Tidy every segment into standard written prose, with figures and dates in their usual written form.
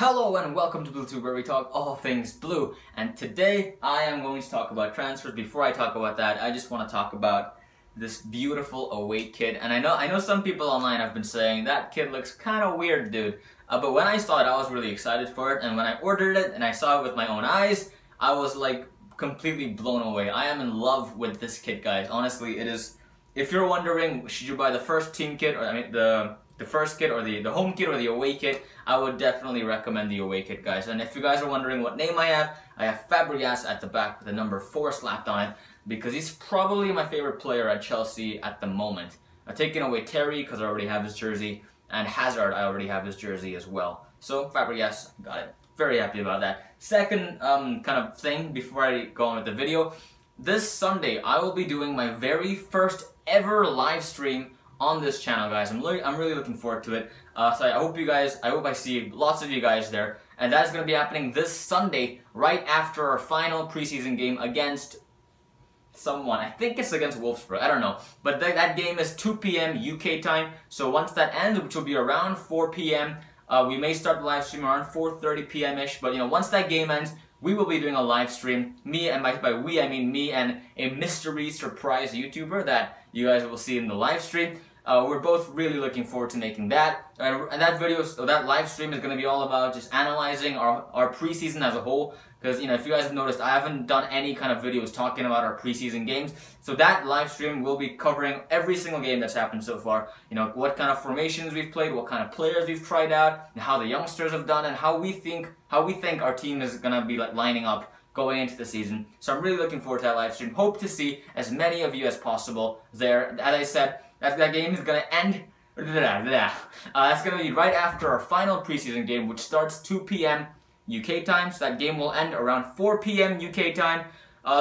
Hello and welcome to BlueTube, where we talk all things blue. And today I am going to talk about transfers. Before I talk about that, I just want to talk about this beautiful away kit. And I know some people online have been saying that kid looks kind of weird, dude. But when I saw it, I was really excited for it. And when I ordered it and I saw it with my own eyes, I was like completely blown away. I am in love with this kit, guys. Honestly, it is. If you're wondering, should you buy the first team kit, or I mean the first kit, or the home kit, or the away kit, I would definitely recommend the away kit, guys. And if you guys are wondering what name I have Fabregas at the back with the number 4 slapped on it, because he's probably my favorite player at Chelsea at the moment. I've taken away Terry because I already have his jersey, and Hazard, I already have his jersey as well. So Fabregas, got it. Very happy about that. Second kind of thing before I go on with the video, this Sunday I will be doing my very first ever live stream on this channel, guys. I'm really looking forward to it. So I hope I see lots of you guys there. And that's going to be happening this Sunday, right after our final preseason game against someone. I think it's against Wolfsburg. I don't know. But that game is 2 p.m. UK time. So once that ends, which will be around 4 p.m., we may start the live stream around 4:30 p.m.-ish. But, you know, once that game ends, we will be doing a live stream. Me, and by we, I mean me and a mystery surprise YouTuber that you guys will see in the live stream. We're both really looking forward to making that. And that live stream is going to be all about just analyzing our preseason as a whole. Because, you know, if you guys have noticed, I haven't done any kind of videos talking about our preseason games. So that live stream will be covering every single game that's happened so far. You know, what kind of formations we've played, what kind of players we've tried out, and how the youngsters have done, and how we think our team is going to be like lining up going into the season. So I'm really looking forward to that live stream. Hope to see as many of you as possible there. As I said, that game is going to end. That's going to be right after our final preseason game, which starts 2 p.m. UK time. So that game will end around 4 p.m. UK time.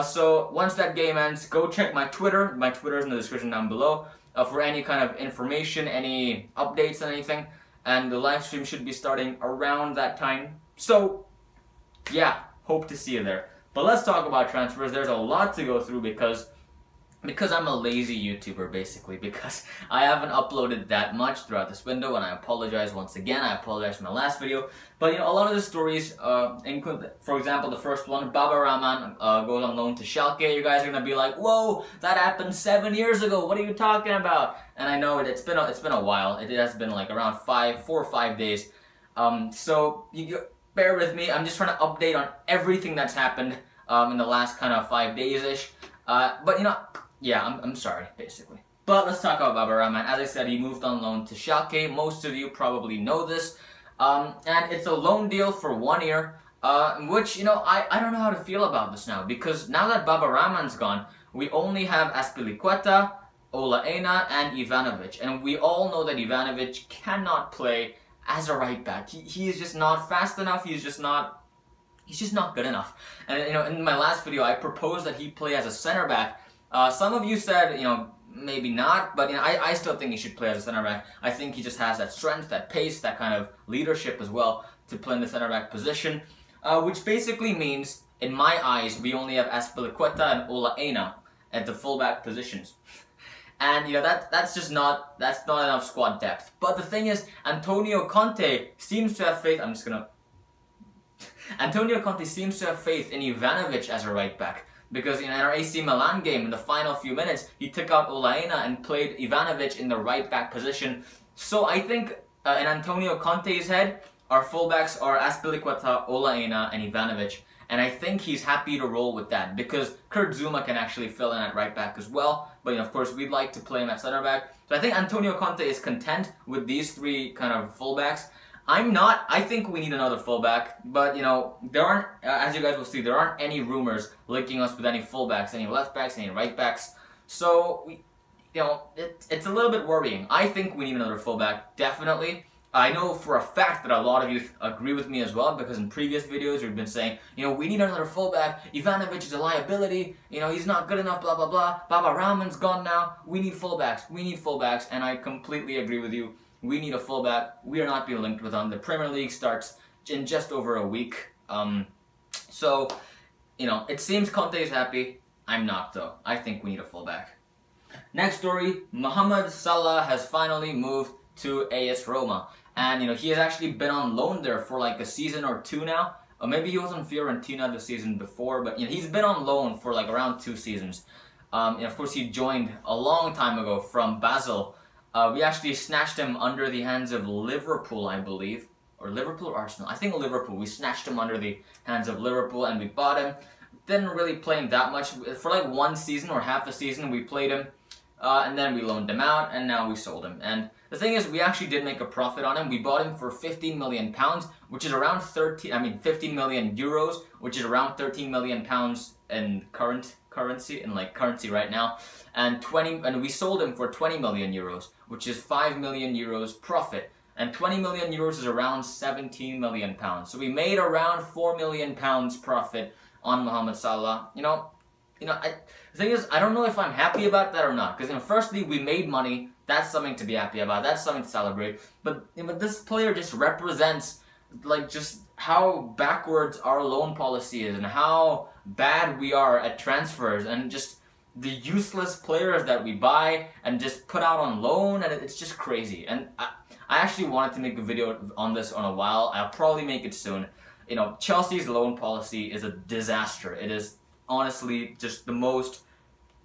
So once that game ends, go check my Twitter. My Twitter is in the description down below for any kind of information, any updates and anything. And the live stream should be starting around that time. So yeah, hope to see you there. But let's talk about transfers. There's a lot to go through because I'm a lazy YouTuber, basically, because I haven't uploaded that much throughout this window, and I apologize once again. I apologize for my last video. But, you know, a lot of the stories include, for example, the first one, Baba Rahman goes on loan to Schalke. You guys are going to be like, whoa, that happened 7 years ago. What are you talking about? And I know it's been a while. It has been like around 4 or 5 days. So you bear with me. I'm just trying to update on everything that's happened in the last kind of 5 days-ish. But, you know, yeah, I'm sorry, basically. But let's talk about Baba Rahman. As I said, he moved on loan to Schalke. Most of you probably know this. And it's a loan deal for 1 year, which, you know, I don't know how to feel about this now. Because now that Baba Rahman's gone, we only have Azpilicueta, Ola Aina, and Ivanovic. And we all know that Ivanovic cannot play as a right back. He is just not fast enough. He's just not good enough. And, you know, in my last video, I proposed that he play as a center back. Some of you said, you know, maybe not, but, you know, I still think he should play as a center back. I think he just has that strength, that pace, that kind of leadership as well to play in the center back position, which basically means, in my eyes, we only have Azpilicueta and Ola Aina at the fullback positions. And, you know, that's not enough squad depth. But the thing is, Antonio Conte seems to have faith. Antonio Conte seems to have faith in Ivanovic as a right back. Because, you know, in our AC Milan game, in the final few minutes, he took out Ola Aina and played Ivanovic in the right back position. So I think in Antonio Conte's head, our fullbacks are Azpilicueta, Ola Aina, and Ivanovic. And I think he's happy to roll with that because Kurt Zuma can actually fill in at right back as well. But, you know, of course, we'd like to play him at center back. So I think Antonio Conte is content with these 3 kind of fullbacks. I'm not. I think we need another fullback, but, you know, there aren't, as you guys will see, there aren't any rumors linking us with any fullbacks, any left backs, any right backs. So, you know, it's a little bit worrying. I think we need another fullback, definitely. I know for a fact that a lot of you agree with me as well, because in previous videos we've been saying, you know, we need another fullback. Ivanovic is a liability. You know, he's not good enough, blah, blah, blah. Baba Rahman's gone now. We need fullbacks. We need fullbacks, and I completely agree with you. We need a fullback. We are not being linked with them. The Premier League starts in just over a week. So, you know, it seems Conte is happy. I'm not, though. I think we need a fullback. Next story, Mohamed Salah has finally moved to AS Roma. and you know he has actually been on loan there for like a season or two now. Or maybe he was on Fiorentina the season before, but you know he's been on loan for like around 2 seasons. And of course he joined a long time ago from Basel. We actually snatched him under the hands of Liverpool, I believe. Or Liverpool or Arsenal? I think Liverpool. We snatched him under the hands of Liverpool and we bought him. Didn't really play him that much. For like 1 season or half a season we played him. And then we loaned him out and now we sold him. And the thing is, we actually did make a profit on him. We bought him for £15 million, which is around 15 million euros, which is around 13 million pounds in currency right now. And we sold him for 20 million euros, which is 5 million euros profit. And 20 million euros is around 17 million pounds. So we made around 4 million pounds profit on Mohamed Salah. The thing is, I don't know if I'm happy about that or not. Because firstly, we made money. That's something to be happy about. That's something to celebrate. But this player just represents like just how backwards our loan policy is and how bad we are at transfers and just the useless players that we buy and just put out on loan, and it's just crazy. And I actually wanted to make a video on this on a while. I'll probably make it soon. Chelsea's loan policy is a disaster. It is honestly just the most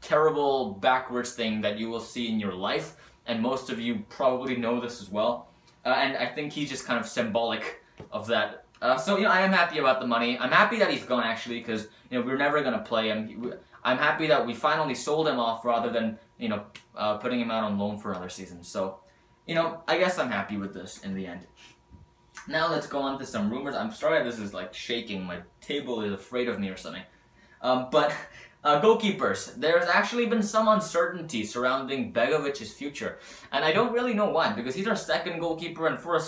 terrible backwards thing that you will see in your life, and most of you probably know this as well. And I think he's just kind of symbolic of that. So I am happy about the money. I'm happy that he's gone actually, because we're never gonna play him. I'm happy that we finally sold him off rather than putting him out on loan for another season. So I guess I'm happy with this in the end. Now let's go on to some rumors. I'm sorry this is like shaking. My table is afraid of me or something. Goalkeepers. There's actually been some uncertainty surrounding Begovic's future, and I don't really know why, because he's our second goalkeeper, and for a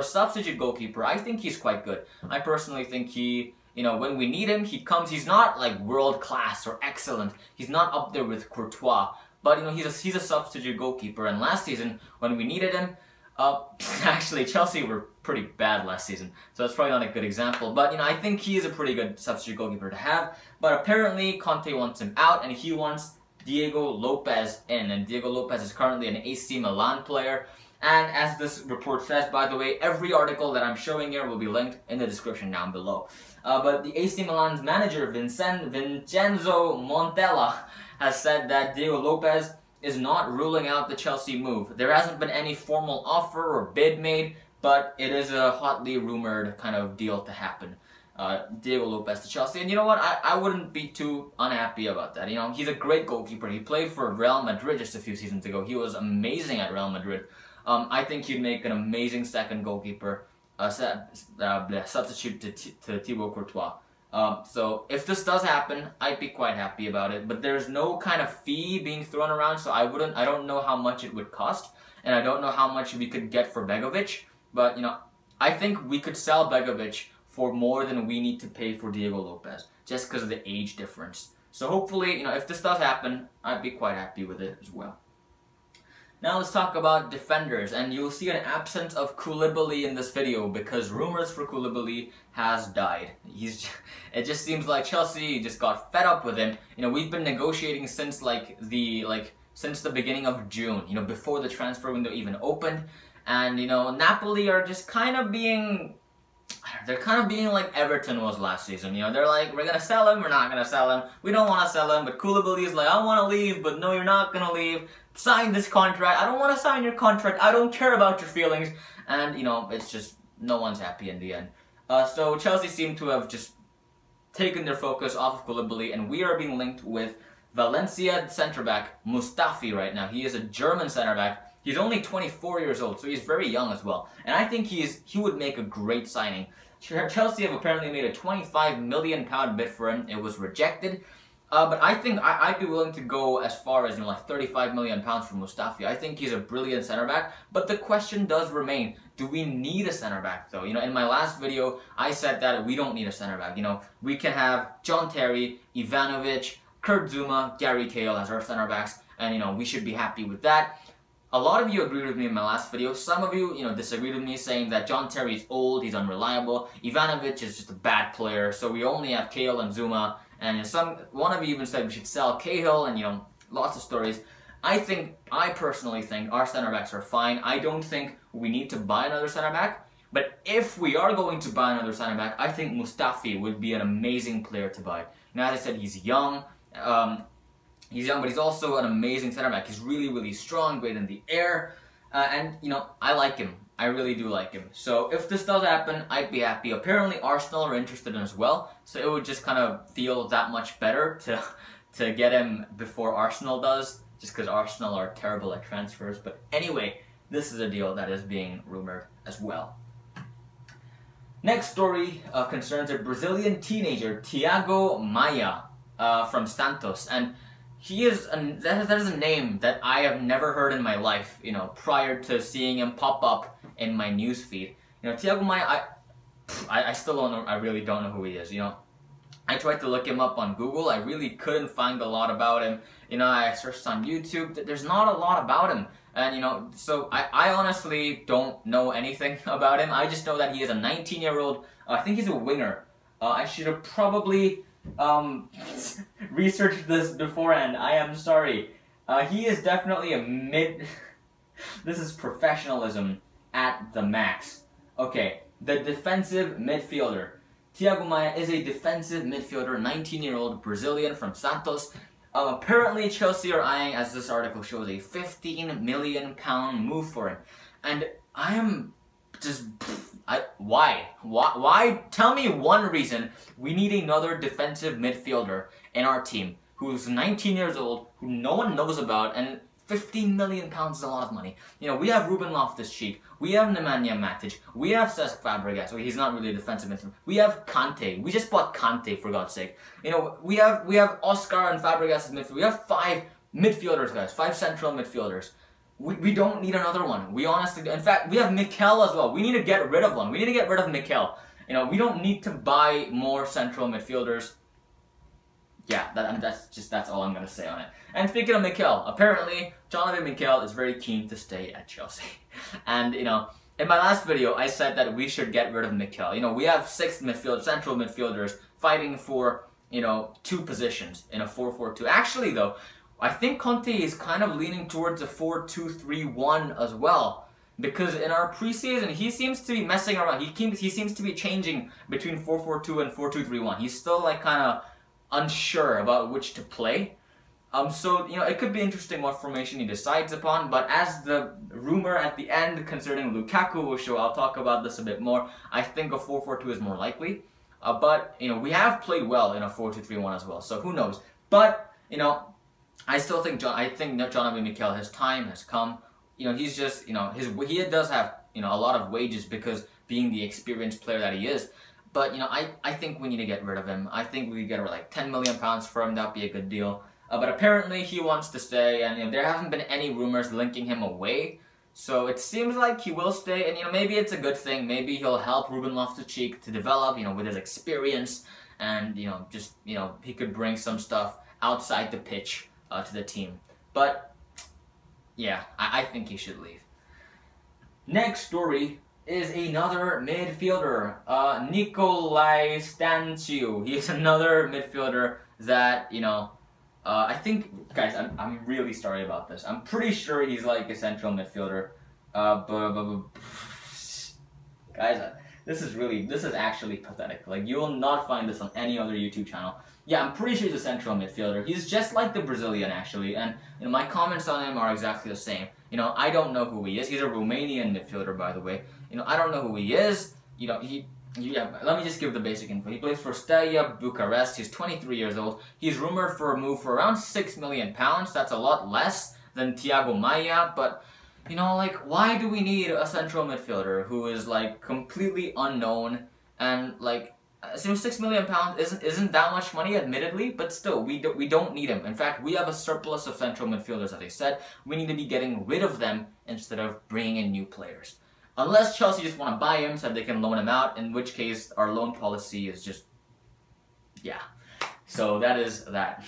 substitute goalkeeper, I think he's quite good. I personally think he, when we need him, he comes. He's not like world class or excellent. He's not up there with Courtois, but he's a substitute goalkeeper. And last season when we needed him, actually Chelsea were pretty bad last season, so that's probably not a good example, but I think he is a pretty good substitute goalkeeper to have. But apparently Conte wants him out and he wants Diego Lopez in, and Diego Lopez is currently an AC Milan player. And as this report says, by the way, every article that I'm showing here will be linked in the description down below. But the AC Milan's manager Vincenzo Montella has said that Diego Lopez is not ruling out the Chelsea move. There hasn't been any formal offer or bid made, but it is a hotly rumored kind of deal to happen. Diego Lopez to Chelsea, and you know what? I wouldn't be too unhappy about that. He's a great goalkeeper. He played for Real Madrid just a few seasons ago. He was amazing at Real Madrid. I think he'd make an amazing second goalkeeper, substitute to Thibaut Courtois. So if this does happen, I'd be quite happy about it. But there's no kind of fee being thrown around, so I don't know how much it would cost, and I don't know how much we could get for Begovic. But I think we could sell Begovic for more than we need to pay for Diego Lopez, just because of the age difference. So hopefully, if this does happen, I'd be quite happy with it as well. Now let's talk about defenders, and you'll see an absence of Koulibaly in this video because rumors for Koulibaly has died. It just seems like Chelsea just got fed up with him. We've been negotiating since since the beginning of June, before the transfer window even opened. And Napoli are just kind of being like Everton was last season. They're like, we're gonna sell him, we're not gonna sell him. We don't want to sell him, but Koulibaly is like, I want to leave, but no, you're not gonna leave. Sign this contract. I don't want to sign your contract. I don't care about your feelings. And it's just no one's happy in the end. So Chelsea seem to have just taken their focus off of Koulibaly, and we are being linked with Valencia centre back Musafi right now. He is a German centre back. He's only 24 years old, so he's very young as well. And I think he would make a great signing. Chelsea have apparently made a £25 million bid for him. It was rejected. But I think I'd be willing to go as far as like £35 million for Mustafi. I think he's a brilliant centre back. But the question does remain: do we need a centre back though? In my last video, I said that we don't need a centre back. We can have John Terry, Ivanovic, Kurt Zouma, Gary Cahill as our centre backs, and we should be happy with that. A lot of you agreed with me in my last video. Some of you, disagreed with me, saying that John Terry is old, he's unreliable. Ivanovic is just a bad player, so we only have Cahill and Zouma. And one of you even said we should sell Cahill, and lots of stories. I personally think our center backs are fine. I don't think we need to buy another center back. But if we are going to buy another center back, I think Musafi would be an amazing player to buy. Now, as I said, he's young. He's young, but he's also an amazing center back. He's really, really strong, great in the air. And, you know, I like him. I really do like him. So if this does happen, I'd be happy. Apparently, Arsenal are interested in as well. So it would just kind of feel that much better to get him before Arsenal does. Just because Arsenal are terrible at transfers. But anyway, this is a deal that is being rumored as well. Next story concerns a Brazilian teenager, Thiago Maia, from Santos. And he is, that is a name that I have never heard in my life, you know, prior to seeing him pop up in my newsfeed. You know, Thiago Maia, I still don't know, I really don't know who he is, you know. I tried to look him up on Google, I really couldn't find a lot about him. You know, I searched on YouTube, there's not a lot about him. And, you know, so I honestly don't know anything about him. I just know that he is a 19-year-old, I think he's a winger. I should have probably researched this beforehand. I am sorry. He is definitely a this is professionalism at the max. Okay, the defensive midfielder. Thiago Maia is a defensive midfielder, 19-year-old Brazilian from Santos. Apparently Chelsea are eyeing, as this article shows, a £15 million move for him. And I am just... Why? Tell me one reason we need another defensive midfielder in our team who's 19 years old, who no one knows about, and £15 million is a lot of money. You know, we have Ruben Loftus-Cheek, we have Nemanja Matic, we have Cesc Fabregas, well, he's not really a defensive midfielder. We have Kante, we just bought Kante for God's sake. You know, we have Oscar and Fabregas as midfield. We have 5 midfielders, guys, 5 central midfielders. We don't need another one. We honestly do. In fact, we have Mikel as well. We need to get rid of one. We need to get rid of Mikel. You know, we don't need to buy more central midfielders. Yeah, that's all I'm gonna say on it. And speaking of Mikel, apparently Jonathan Mikel is very keen to stay at Chelsea. And you know, in my last video, I said that we should get rid of Mikel. You know, we have 6 central midfielders fighting for, you know, 2 positions in a 4-4-2. Actually, though, I think Conte is kind of leaning towards a 4-2-3-1 as well. Because in our preseason, he seems to be messing around. He seems to be changing between 4-4-2 and 4-2-3-1. He's still like kind of unsure about which to play. So, you know, it could be interesting what formation he decides upon, but as the rumor at the end concerning Lukaku will show, I'll talk about this a bit more. I think a 4-4-2 is more likely. But, you know, we have played well in a 4-2-3-1 as well, so who knows. But, you know, I still think Jonathan Mikel, his time has come. You know, he's just, you know, he does have, you know, a lot of wages because being the experienced player that he is. But, you know, I think we need to get rid of him. I think we get like £10 million for him. That'd be a good deal. But apparently he wants to stay, and you know, there haven't been any rumors linking him away. So it seems like he will stay, and you know, maybe it's a good thing. Maybe he'll help Ruben Loftus-Cheek to develop, you know, with his experience, and you know, just, you know, he could bring some stuff outside the pitch to the team. But yeah, I think he should leave. Next story is another midfielder, Nikolai Stanciu. He's another midfielder that, you know, I think, guys, I'm really sorry about this. I'm pretty sure he's like a central midfielder. Guys, this is actually pathetic. Like, you will not find this on any other YouTube channel. Yeah, I'm pretty sure he's a central midfielder. He's just like the Brazilian, actually, and you know, my comments on him are exactly the same. You know, I don't know who he is. He's a Romanian midfielder, by the way. You know, I don't know who he is. You know, yeah, let me just give the basic info. He plays for Steaua Bucharest. He's 23 years old. He's rumored for a move for around £6 million. That's a lot less than Thiago Maia, but you know, like, why do we need a central midfielder who is like completely unknown, and like, so £6 million isn't that much money, admittedly, but still, we don't need him. In fact, we have a surplus of central midfielders, as I said. We need to be getting rid of them instead of bringing in new players. Unless Chelsea just want to buy him so they can loan him out, in which case our loan policy is just, yeah. So that is that.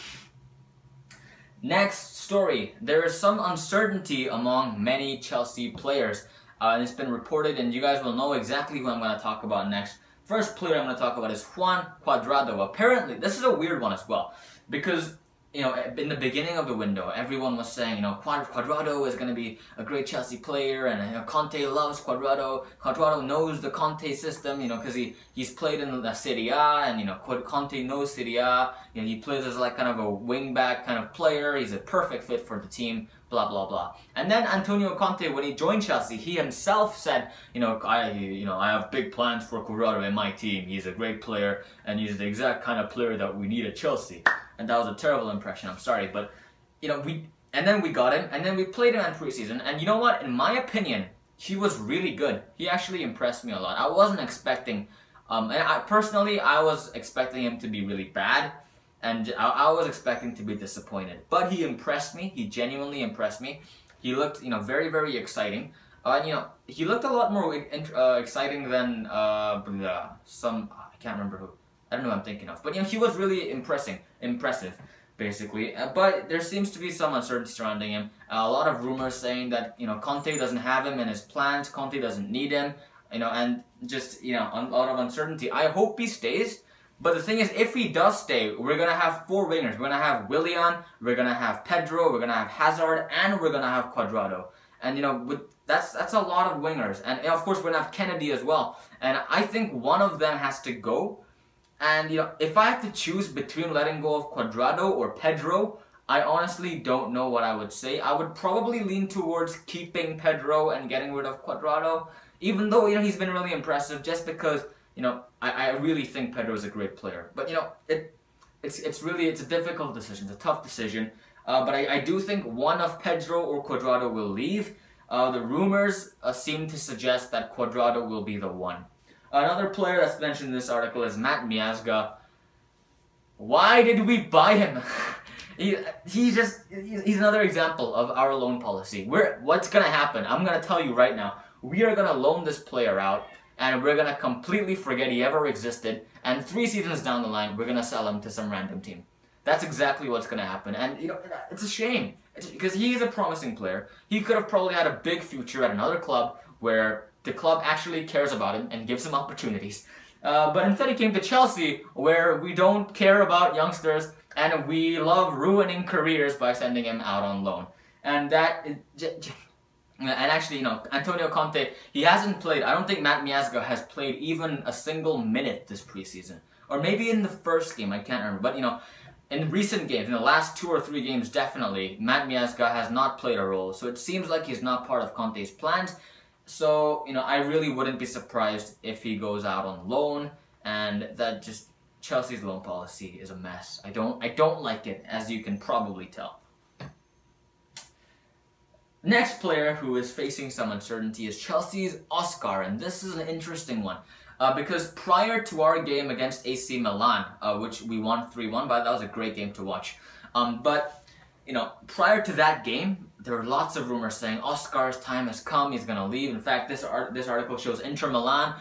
Next story. There is some uncertainty among many Chelsea players. And it's been reported, and you guys will know exactly who I'm going to talk about next. First player I'm going to talk about is Juan Cuadrado. Apparently, this is a weird one as well, because you know, in the beginning of the window, everyone was saying, you know, Cuadrado is going to be a great Chelsea player, and you know, Conte loves Cuadrado. Cuadrado knows the Conte system, you know, because he's played in the Serie A, and you know, Conte knows Serie A. You know, he plays as like kind of a wing-back kind of player. He's a perfect fit for the team. Blah blah blah. And then Antonio Conte, when he joined Chelsea, he himself said, you know, I have big plans for Cuadrado in my team. He's a great player, and he's the exact kind of player that we need at Chelsea. And that was a terrible impression. I'm sorry, but you know, then we got him, and then we played him in preseason. And you know what? In my opinion, he was really good. He actually impressed me a lot. I wasn't expecting, and I was expecting him to be really bad. And I was expecting to be disappointed, but he impressed me. He genuinely impressed me. He looked, you know, very, very exciting. And you know, he looked a lot more exciting than I can't remember who. I don't know who I'm thinking of. But you know, he was really impressive, basically. But there seems to be some uncertainty surrounding him. A lot of rumors saying that, you know, Conte doesn't have him in his plans. Conte doesn't need him. You know, and just, you know, a lot of uncertainty. I hope he stays. But the thing is, if he does stay, we're going to have 4 wingers. We're going to have Willian, we're going to have Pedro, we're going to have Hazard, and we're going to have Cuadrado. And, you know, that's a lot of wingers. And, of course, we're going to have Kennedy as well. And I think one of them has to go. And, you know, if I had to choose between letting go of Cuadrado or Pedro, I honestly don't know what I would say. I would probably lean towards keeping Pedro and getting rid of Cuadrado. Even though, you know, he's been really impressive, just because, you know, I really think Pedro is a great player. But, you know, it's a difficult decision. It's a tough decision. But I do think one of Pedro or Cuadrado will leave. The rumors seem to suggest that Cuadrado will be the one. Another player that's mentioned in this article is Matt Miazga. Why did we buy him? He's another example of our loan policy. What's going to happen? I'm going to tell you right now. We are going to loan this player out, and we're going to completely forget he ever existed, and 3 seasons down the line, we're going to sell him to some random team. That's exactly what's going to happen, and, you know, it's a shame, because he's a promising player. He could have probably had a big future at another club, where the club actually cares about him and gives him opportunities. But instead he came to Chelsea, where we don't care about youngsters, and we love ruining careers by sending him out on loan. And that is... And actually, you know, Antonio Conte, he hasn't played, I don't think Matt Miazga has played even a single minute this preseason. Or maybe in the first game, I can't remember. But, you know, in recent games, in the last 2 or 3 games, definitely, Matt Miazga has not played a role. So it seems like he's not part of Conte's plans. So, you know, I really wouldn't be surprised if he goes out on loan. And that just, Chelsea's loan policy is a mess. I don't like it, as you can probably tell. Next player who is facing some uncertainty is Chelsea's Oscar, and this is an interesting one. Because prior to our game against AC Milan, which we won 3-1, but that was a great game to watch. But, you know, prior to that game, there were lots of rumors saying Oscar's time has come, he's going to leave. In fact, this article shows Inter Milan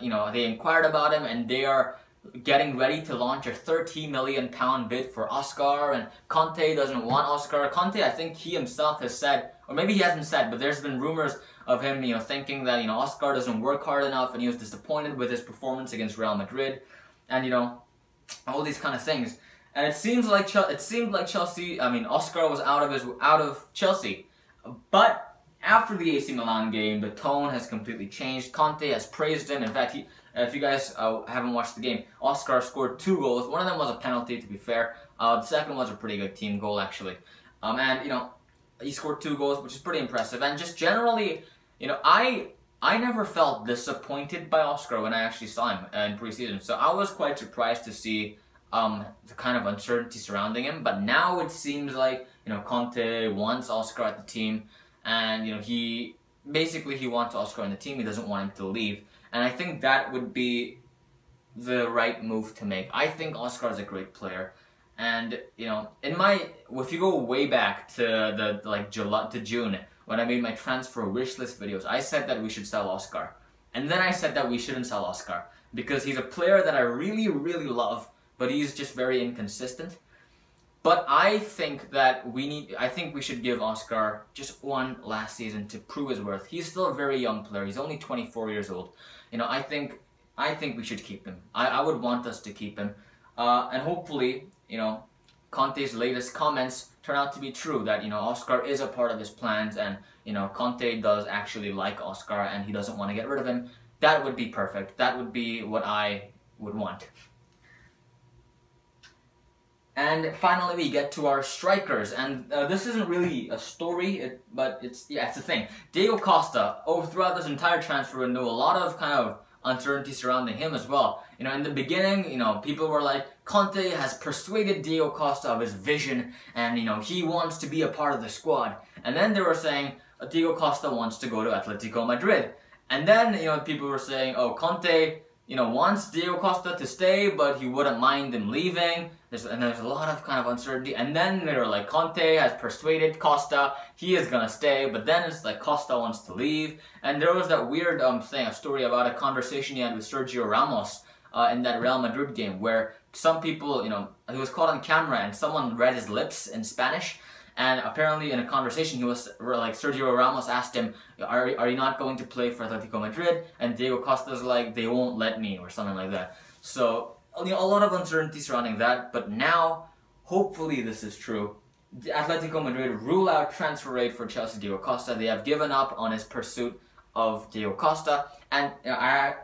you know, they inquired about him, and they are getting ready to launch a £30 million bid for Oscar, and Conte doesn't want Oscar. Conte, I think he himself has said, or maybe he hasn't said, but there's been rumors of him, you know, thinking that, you know, Oscar doesn't work hard enough, and he was disappointed with his performance against Real Madrid, and, you know, all these kind of things. And it seemed like Chelsea, I mean, Oscar was out of Chelsea. But after the AC Milan game, the tone has completely changed. Conte has praised him. In fact, if you guys haven't watched the game, Oscar scored 2 goals. One of them was a penalty, to be fair. The second was a pretty good team goal, actually. And, you know, he scored 2 goals, which is pretty impressive. And just generally, you know, I never felt disappointed by Oscar when I actually saw him in preseason. So I was quite surprised to see the kind of uncertainty surrounding him. But now it seems like, you know, Conte wants Oscar at the team. And, you know, he wants Oscar in the team. He doesn't want him to leave. And I think that would be the right move to make. I think Oscar is a great player. And, you know, if you go way back to June, when I made my transfer wish list videos, I said that we should sell Oscar. And then I said that we shouldn't sell Oscar, because he's a player that I really, really love, but he's just very inconsistent. But I think that we should give Oscar just one last season to prove his worth. He's still a very young player. He's only 24 years old. You know, I think we should keep him. I would want us to keep him. And hopefully, you know, Conte's latest comments turn out to be true, that, you know, Oscar is a part of his plans, and, you know, Conte does actually like Oscar and he doesn't want to get rid of him, that would be perfect. That would be what I would want. And finally, we get to our strikers, and this isn't really a story, but it's a thing. Diego Costa, throughout this entire transfer window, a lot of kind of uncertainty surrounding him as well. You know, in the beginning, you know, people were like, Conte has persuaded Diego Costa of his vision, and, you know, he wants to be a part of the squad. And then they were saying, Diego Costa wants to go to Atletico Madrid. And then, you know, people were saying, oh, Conte, you know, wants Diego Costa to stay, but he wouldn't mind him leaving. There's a lot of kind of uncertainty. And then they were like, Conte has persuaded Costa, he is gonna stay, but then it's like Costa wants to leave. And there was that weird a story about a conversation he had with Sergio Ramos in that Real Madrid game, where some people, you know, he was caught on camera and someone read his lips in Spanish. And apparently in a conversation, he was like, Sergio Ramos asked him, are you not going to play for Atletico Madrid? And Diego Costa's like, they won't let me, or something like that. So, you know, a lot of uncertainty surrounding that, but now, hopefully this is true. Atletico Madrid rule out transfer rate for Chelsea Diego Costa. They have given up on his pursuit of Diego Costa, and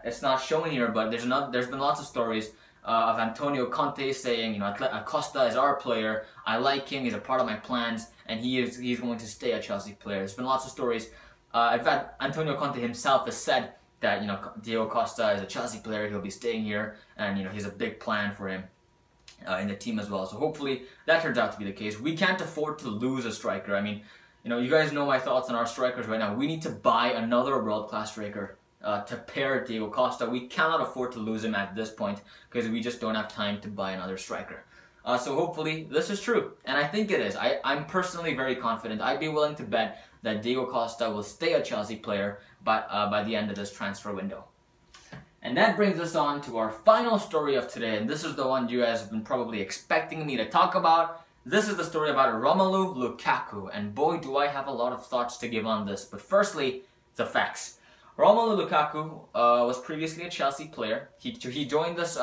it's not shown here, but there's been lots of stories of Antonio Conte saying, you know, Costa is our player, I like him, he's a part of my plans, and he's going to stay a Chelsea player. There's been lots of stories. In fact, Antonio Conte himself has said that, you know, Diego Costa is a Chelsea player, he'll be staying here, and, you know, he's a big plan for him in the team as well. So hopefully that turns out to be the case. We can't afford to lose a striker. I mean, you know, you guys know my thoughts on our strikers right now. We need to buy another world-class striker to pair Diego Costa. We cannot afford to lose him at this point because we just don't have time to buy another striker. So hopefully this is true, and I think it is. I'm personally very confident. I'd be willing to bet that Diego Costa will stay a Chelsea player by the end of this transfer window. And that brings us on to our final story of today, and this is the one you guys have been probably expecting me to talk about. This is the story about Romelu Lukaku, and boy do I have a lot of thoughts to give on this. But firstly, the facts. Romelu Lukaku was previously a Chelsea player. He joined us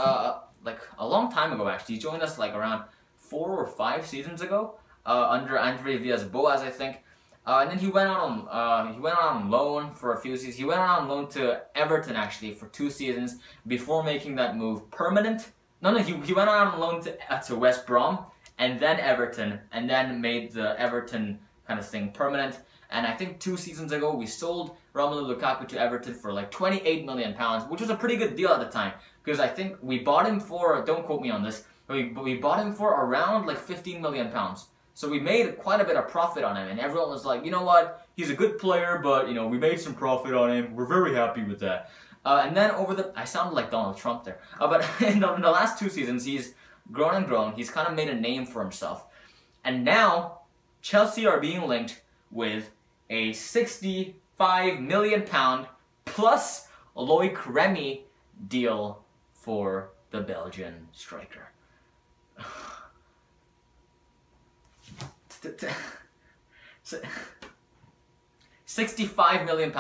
like a long time ago, actually. He joined us like around 4 or 5 seasons ago under Andre Villas-Boas, I think. And then he went out on loan for a few seasons. He went out on loan to Everton, actually, for 2 seasons before making that move permanent. He went out on loan to West Brom and then Everton, and then made the Everton kind of thing permanent. And I think 2 seasons ago we sold Romelu Lukaku to Everton for like £28 million, which was a pretty good deal at the time, because I think we bought him for, don't quote me on this, but we bought him for around like £15 million. So we made quite a bit of profit on him, and everyone was like, you know what, he's a good player, but, you know, we made some profit on him, we're very happy with that. And then I sounded like Donald Trump there, but in the last 2 seasons he's grown and grown, he's kind of made a name for himself. And now, Chelsea are being linked with a £65 million plus Loic Remy deal for the Belgian striker. £65 million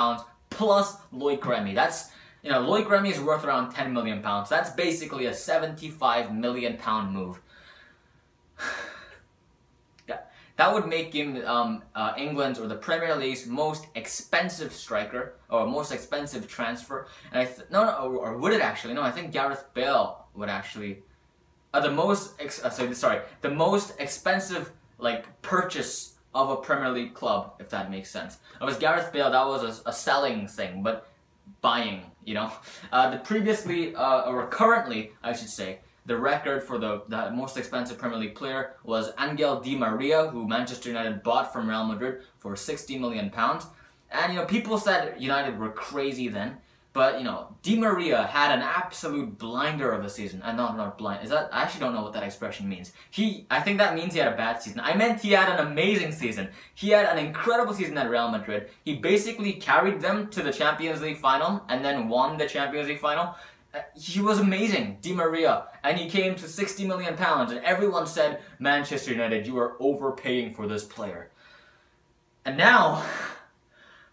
plus Loic Remy. That's, you know, Loic Remy is worth around £10 million. That's basically a £75 million move. That would make him England's or the Premier League's most expensive striker, or most expensive transfer. And or would it actually? No, I think Gareth Bale would actually. The most expensive like purchase of a Premier League club, if that makes sense. It was Gareth Bale. That was a selling thing, but buying, you know. Or currently, I should say, the record for the most expensive Premier League player was Angel Di Maria, who Manchester United bought from Real Madrid for £60 million. And, you know, people said United were crazy then, but, you know, Di Maria had an absolute blinder of a season. And not blind. I actually don't know what that expression means. I think that means he had a bad season. I meant he had an amazing season. He had an incredible season at Real Madrid. He basically carried them to the Champions League final and then won the Champions League final. He was amazing, Di Maria, and he came to £60 million, and everyone said, Manchester United, you are overpaying for this player. And now,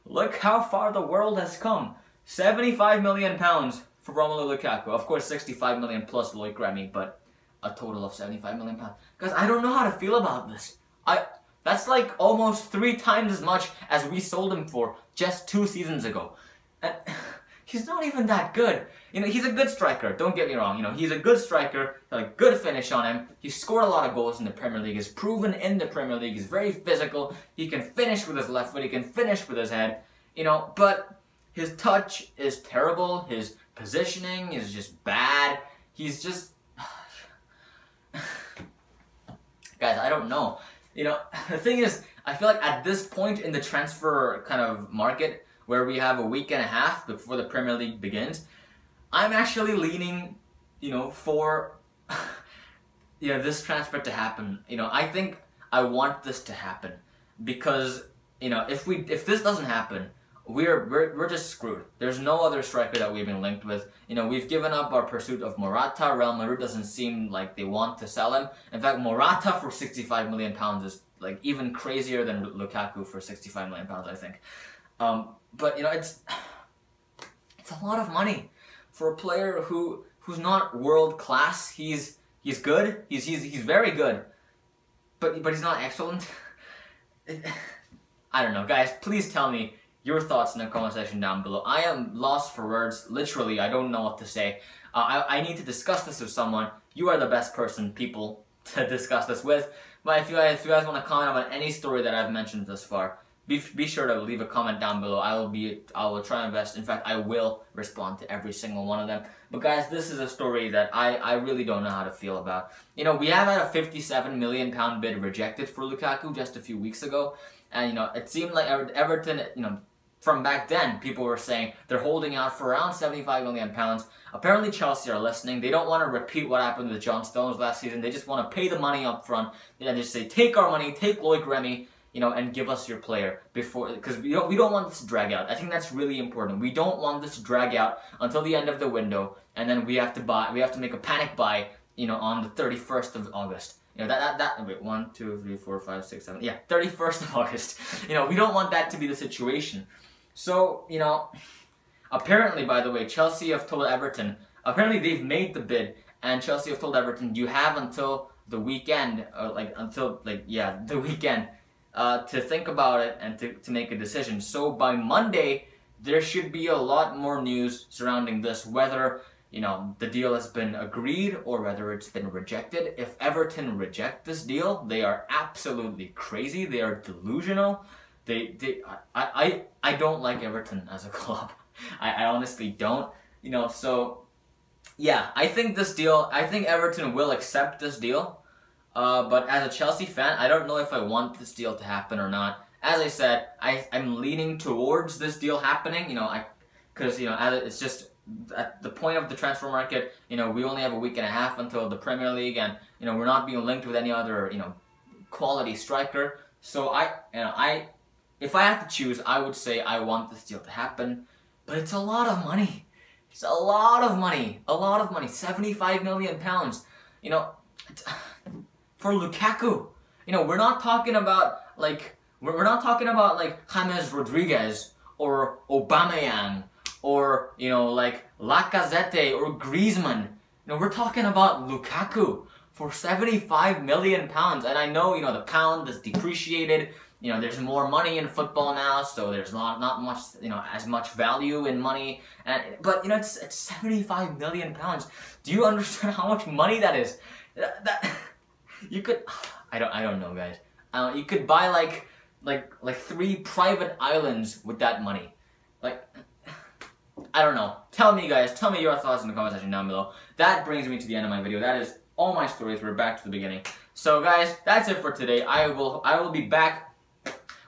look how far the world has come. £75 million for Romelu Lukaku. Of course, £65 million plus Loic Remy, but a total of £75 million. Guys, I don't know how to feel about this. That's like almost 3 times as much as we sold him for just 2 seasons ago. And he's not even that good. You know, he's a good striker, don't get me wrong. You know, he's a good striker, got a good finish on him. He's scored a lot of goals in the Premier League. He's proven in the Premier League. He's very physical. He can finish with his left foot. He can finish with his head. You know, but his touch is terrible. His positioning is just bad. He's just... Guys, I don't know. You know, the thing is, I feel like at this point in the transfer kind of market, where we have a week and a half before the Premier League begins, I'm actually leaning, you know, for, you know, this transfer to happen. You know, I think I want this to happen because, you know, if this doesn't happen, we're just screwed. There's no other striker that we've been linked with. You know, we've given up our pursuit of Morata. Real Madrid doesn't seem like they want to sell him. In fact, Morata for £65 million is like even crazier than Lukaku for £65 million, I think. But you know, it's a lot of money for a player who's not world class. He's good. He's very good, but he's not excellent. I don't know, guys. Please tell me your thoughts in the comment section down below. I am lost for words. Literally, I don't know what to say. I need to discuss this with someone. You are the best people to discuss this with. But if you guys want to comment on any story that I've mentioned thus far, be sure to leave a comment down below. I will try my best. In fact, I will respond to every single one of them. But guys, this is a story that I really don't know how to feel about. You know, we have had a £57 million bid rejected for Lukaku just a few weeks ago. And, you know, it seemed like Everton, you know, from back then, people were saying they're holding out for around £75 million. Apparently Chelsea are listening. They don't want to repeat what happened with John Stones last season. They just want to pay the money up front. They just say, take our money, take Loic Remy, you know, and give us your player before, because we don't want this to drag out. I think that's really important. We don't want this to drag out until the end of the window, and then we have to make a panic buy, you know, on the 31st of August. You know, wait, 1, 2, 3, 4, 5, 6, 7, yeah, 31st of August. You know, we don't want that to be the situation. So, you know, apparently, by the way, Chelsea have told Everton, apparently they've made the bid, and Chelsea have told Everton, you have until the weekend, the weekend, to think about it and to make a decision. So by Monday, there should be a lot more news surrounding this, whether, you know, the deal has been agreed or whether it's been rejected. If Everton reject this deal, they are absolutely crazy. They are delusional. I don't like Everton as a club. I honestly don't. You know, so yeah, I think Everton will accept this deal. But as a Chelsea fan, I don't know if I want this deal to happen or not. As I said, I'm leaning towards this deal happening, you know, because, you know, it's just at the point of the transfer market, you know, we only have a week and a half until the Premier League, and, you know, we're not being linked with any other, you know, quality striker. So if I had to choose, I would say I want this deal to happen, but it's a lot of money. It's a lot of money. A lot of money. £75 million. You know, for Lukaku. You know, we're not talking about like James Rodriguez or Aubameyang or, you know, like Lacazette or Griezmann. You know, we're talking about Lukaku for £75 million. And I know, you know, the pound is depreciated. You know, there's more money in football now, so there's not much, you know, as much value in money. But, you know, it's £75 million. Do you understand how much money that is? You could, I don't know, guys. You could buy like 3 private islands with that money. Like, I don't know. Tell me, guys. Tell me your thoughts in the comment section down below. That brings me to the end of my video. That is all my stories. We're back to the beginning. So, guys, that's it for today. I will be back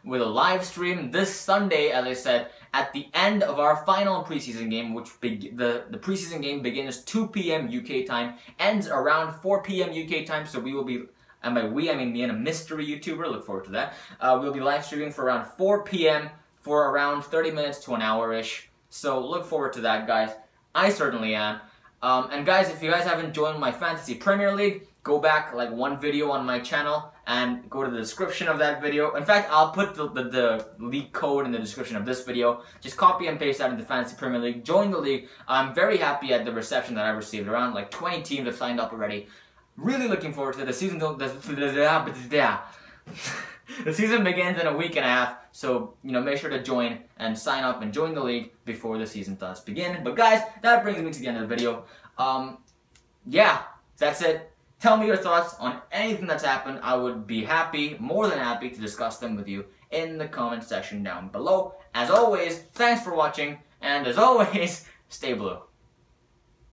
with a live stream this Sunday, as I said, at the end of our final preseason game, which the preseason game begins 2 p.m. UK time, ends around 4 p.m. UK time, so we will be, and by we, I mean me and a mystery YouTuber, look forward to that. We'll be live streaming for around 4 p.m. for around 30 minutes to an hour-ish, so look forward to that, guys. I certainly am. And guys, if you guys haven't joined my Fantasy Premier League, go back like 1 video on my channel and go to the description of that video. In fact, I'll put the league code in the description of this video. Just copy and paste that into Fantasy Premier League. Join the league. I'm very happy at the reception that I've received. Around like 20 teams have signed up already. really looking forward to it. The season. The season begins in a week and a half, so make sure to join and sign up and join the league before the season does begin. But guys, that brings me to the end of the video. Yeah, that's it. Tell me your thoughts on anything that's happened. I would be happy, more than happy, to discuss them with you in the comment section down below. As always, thanks for watching, and as always, stay blue.